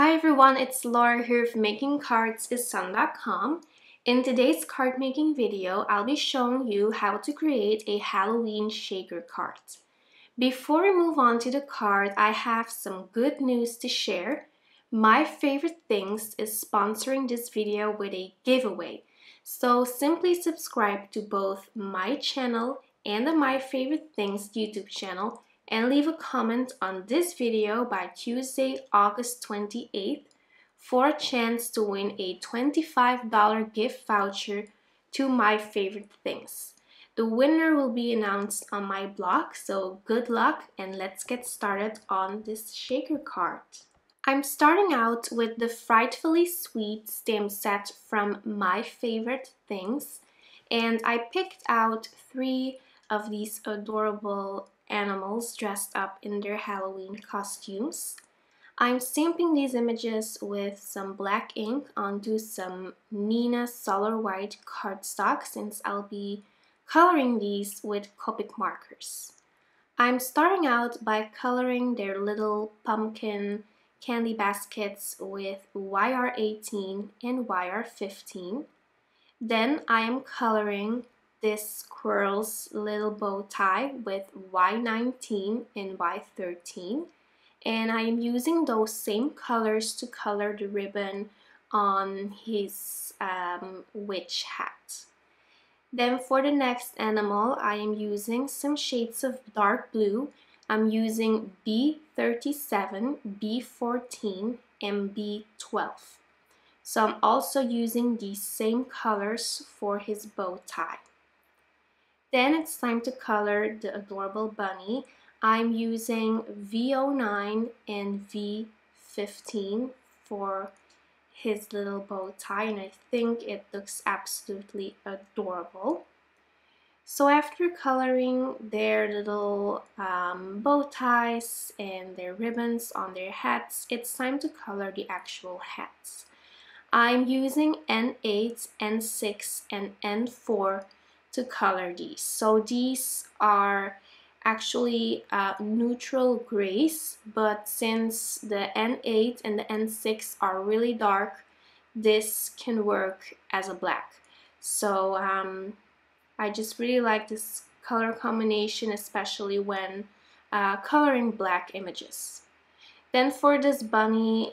Hi everyone, it's Laura here from makingcardsissun.com. In today's card making video, I'll be showing you how to create a Halloween shaker card. Before we move on to the card, I have some good news to share. My Favorite Things is sponsoring this video with a giveaway. So simply subscribe to both my channel and the My Favorite Things YouTube channel and leave a comment on this video by Tuesday, August 28th for a chance to win a $25 gift voucher to My Favorite Things. The winner will be announced on my blog, so good luck and let's get started on this shaker card. I'm starting out with the Frightfully Sweet stamp set from My Favorite Things, and I picked out 3 of these adorable animals dressed up in their Halloween costumes. I'm stamping these images with some black ink onto some Nina Solar White cardstock since I'll be coloring these with Copic markers. I'm starting out by coloring their little pumpkin candy baskets with YR18 and YR15. Then I am coloring this squirrel's little bow tie with Y19 and Y13, and I am using those same colors to color the ribbon on his witch hat. Then for the next animal, I am using some shades of dark blue. I'm using B37, B14, and B12. So I'm also using these same colors for his bow tie. Then it's time to color the adorable bunny. I'm using V09 and V15 for his little bow tie, and I think it looks absolutely adorable. So after coloring their little bow ties and their ribbons on their hats, it's time to color the actual hats. I'm using N8, N6, and N4 to color these. So these are actually neutral grays, but since the N8 and the N6 are really dark, this can work as a black. So I just really like this color combination, especially when coloring black images. Then for this bunny's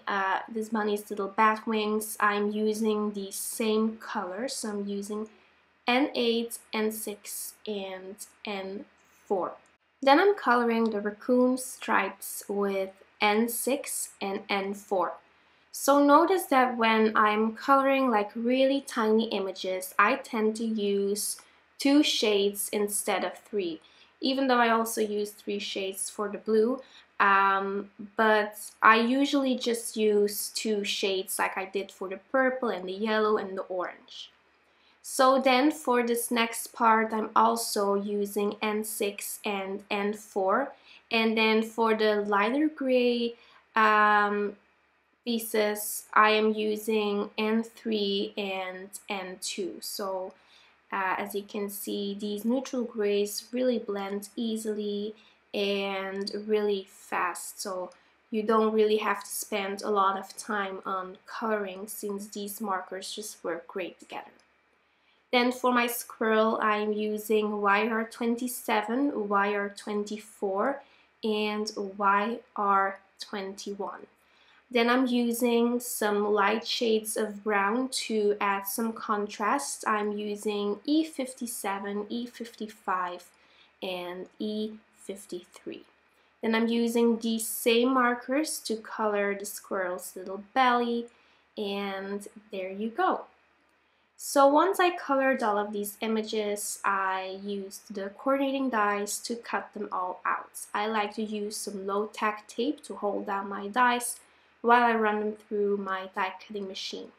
little bat wings, I'm using the same colors. So I'm using N8, N6, and N4. Then I'm coloring the raccoon stripes with N6 and N4. So notice that when I'm coloring like really tiny images, I tend to use 2 shades instead of 3. Even though I also use 3 shades for the blue, but I usually just use 2 shades like I did for the purple and the yellow and the orange. So then for this next part, I'm also using N6 and N4, and then for the lighter gray pieces, I am using N3 and N2. So as you can see, these neutral grays really blend easily and really fast, so you don't really have to spend a lot of time on coloring since these markers just work great together. Then for my squirrel, I'm using YR27, YR24, and YR21. Then I'm using some light shades of brown to add some contrast. I'm using E57, E55, and E53. Then I'm using these same markers to color the squirrel's little belly, and there you go. So once I colored all of these images, I used the coordinating dies to cut them all out. I like to use some low-tack tape to hold down my dies while I run them through my die cutting machine.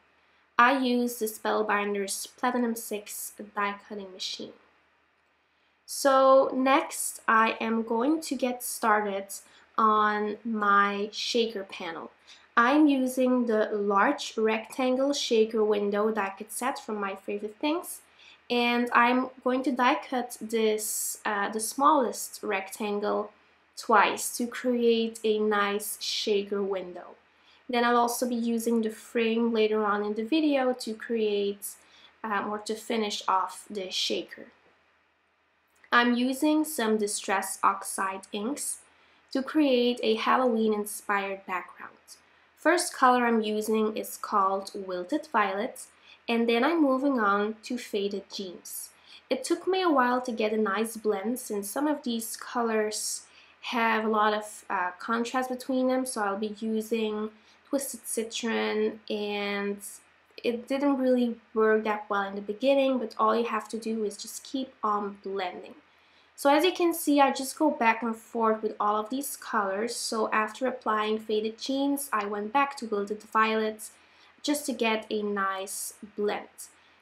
I use the Spellbinder's Platinum 6 die cutting machine. So next I am going to get started on my shaker panel. I'm using the large rectangle shaker window die cut set from My Favorite Things, and I'm going to die cut this the smallest rectangle twice to create a nice shaker window. Then I'll also be using the frame later on in the video to create or to finish off the shaker. I'm using some Distress Oxide inks to create a Halloween inspired background. First color I'm using is called Wilted Violet, and then I'm moving on to Faded Jeans. It took me a while to get a nice blend since some of these colors have a lot of contrast between them, so I'll be using Twisted Citron, and it didn't really work that well in the beginning, but all you have to do is just keep on blending. So as you can see, I just go back and forth with all of these colors. So after applying Faded Jeans, I went back to Wilted Violets just to get a nice blend.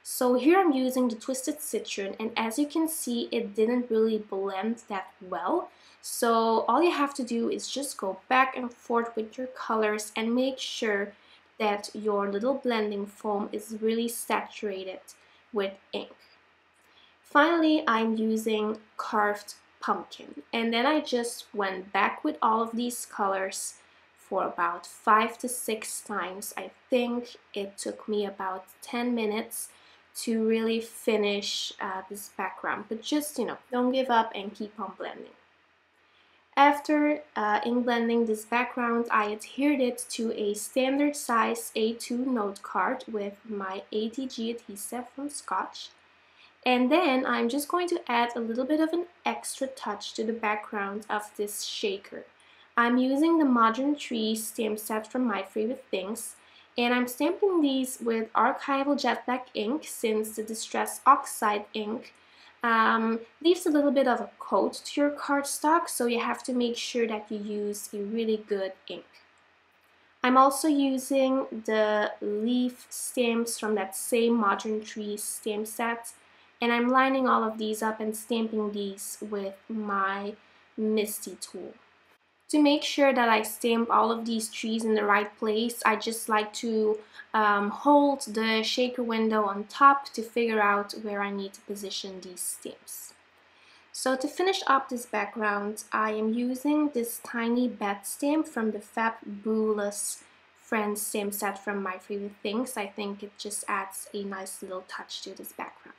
So here I'm using the Twisted Citron, and as you can see, it didn't really blend that well. So all you have to do is just go back and forth with your colors and make sure that your little blending foam is really saturated with ink. Finally, I'm using Carved Pumpkin, and then I just went back with all of these colors for about 5 to 6 times. I think it took me about 10 minutes to really finish this background, but just, don't give up and keep on blending. After ink blending this background, I adhered it to a standard size A2 note card with my ATG adhesive from Scotch. And then I'm just going to add a little bit of an extra touch to the background of this shaker. I'm using the Modern Trees stamp set from My Favorite Things, and I'm stamping these with archival jet black ink since the Distress Oxide ink leaves a little bit of a coat to your cardstock, so you have to make sure that you use a really good ink. I'm also using the leaf stamps from that same Modern Trees stamp set, and I'm lining all of these up and stamping these with my MISTI tool. To make sure that I stamp all of these trees in the right place, I just like to hold the shaker window on top to figure out where I need to position these stamps. So to finish up this background, I am using this tiny bat stamp from the Fab-BOO-lous Friends stamp set from My Favorite Things. I think it just adds a nice little touch to this background.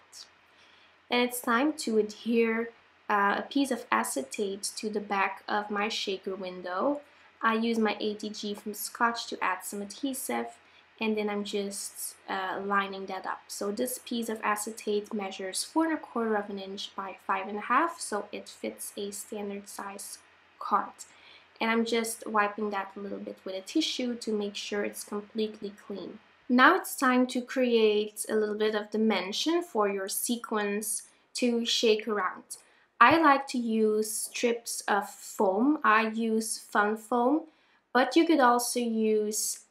Then it's time to adhere a piece of acetate to the back of my shaker window. I use my ATG from Scotch to add some adhesive, and then I'm just lining that up. So this piece of acetate measures 4 1/4 of an inch by 5 1/2, so it fits a standard size card. And I'm just wiping that a little bit with a tissue to make sure it's completely clean. Now it's time to create a little bit of dimension for your sequins to shake around. I like to use strips of foam. I use fun foam, but you could also use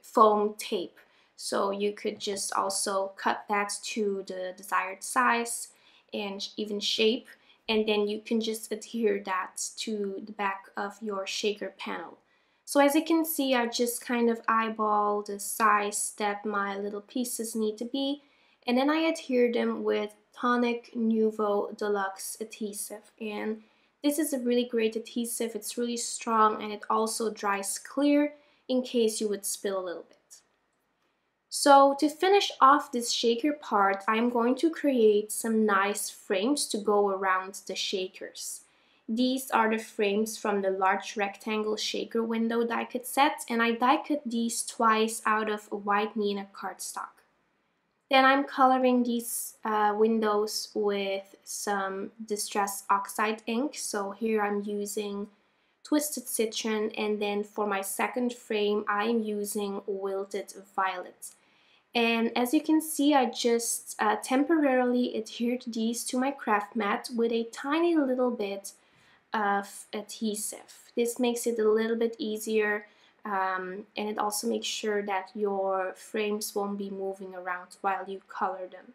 foam tape. So you could just also cut that to the desired size and even shape, and then you can just adhere that to the back of your shaker panel. So as you can see, I just kind of eyeball the size that my little pieces need to be, and then I adhere them with Tonic Nuvo Deluxe adhesive. And this is a really great adhesive. It's really strong, and it also dries clear in case you would spill a little bit. So to finish off this shaker part, I'm going to create some nice frames to go around the shakers. These are the frames from the large rectangle shaker window die cut set, and I die cut these twice out of a white Nina cardstock. Then I'm coloring these windows with some Distress Oxide ink. So here I'm using Twisted Citron, and then for my second frame I'm using Wilted Violet. And as you can see, I just temporarily adhered these to my craft mat with a tiny little bit of adhesive. This makes it a little bit easier, and it also makes sure that your frames won't be moving around while you color them.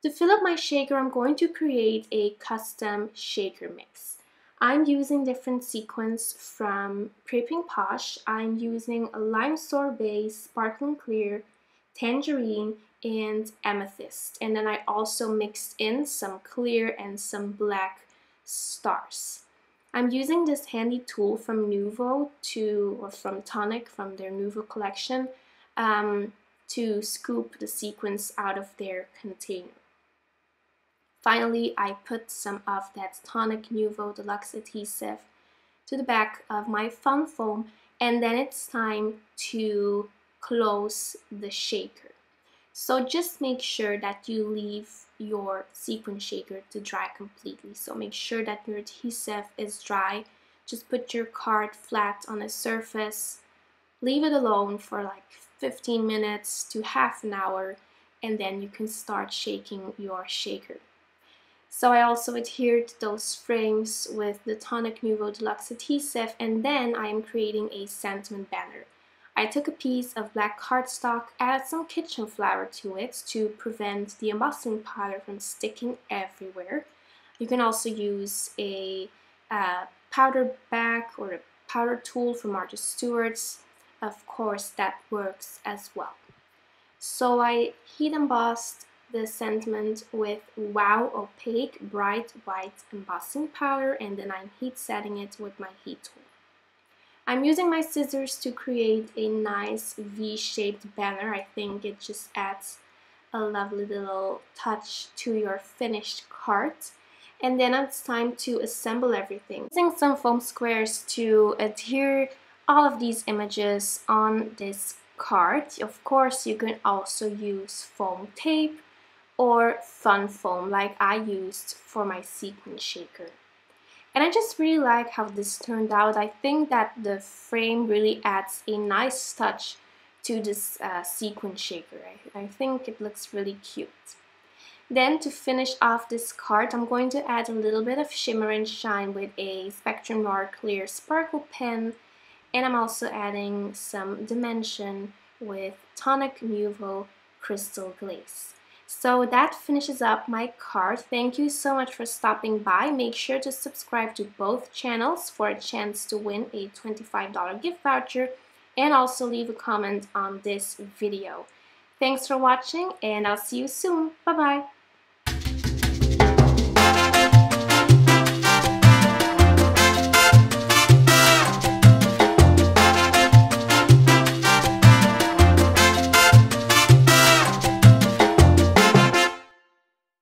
To fill up my shaker, I'm going to create a custom shaker mix. I'm using different sequins from Prepping Posh. I'm using a Lime Sorbet, Sparkling Clear, Tangerine, and Amethyst. And then I also mixed in some clear and some black stars. I'm using this handy tool from Nuvo or from Tonic, from their Nuvo collection, to scoop the sequins out of their container. Finally, I put some of that Tonic Nuvo Deluxe adhesive to the back of my fun foam, and then it's time to close the shaker. So just make sure that you leave your sequin shaker to dry completely. So make sure that your adhesive is dry. Just put your card flat on a surface, leave it alone for like 15 minutes to half an hour, and then you can start shaking your shaker. So I also adhered those frames with the Tonic Nuvo Deluxe adhesive, and then I am creating a sentiment banner. I took a piece of black cardstock, added some kitchen flour to it to prevent the embossing powder from sticking everywhere. You can also use a powder bag or a powder tool from Martha Stewart's. Of course, that works as well. So I heat embossed the sentiment with Wow Opaque Bright White Embossing Powder, and then I'm heat setting it with my heat tool. I'm using my scissors to create a nice V-shaped banner. I think it just adds a lovely little touch to your finished card. And then it's time to assemble everything. Using some foam squares to adhere all of these images on this card. Of course, you can also use foam tape or fun foam like I used for my sequin shaker. And I just really like how this turned out. I think that the frame really adds a nice touch to this sequin shaker. I think it looks really cute. Then to finish off this card, I'm going to add a little bit of shimmer and shine with a Spectrum Noir Clear Sparkle pen. And I'm also adding some dimension with Tonic Nuvo Crystal Glaze. So that finishes up my card. Thank you so much for stopping by. Make sure to subscribe to both channels for a chance to win a $25 gift voucher, and also leave a comment on this video. Thanks for watching, and I'll see you soon. Bye-bye.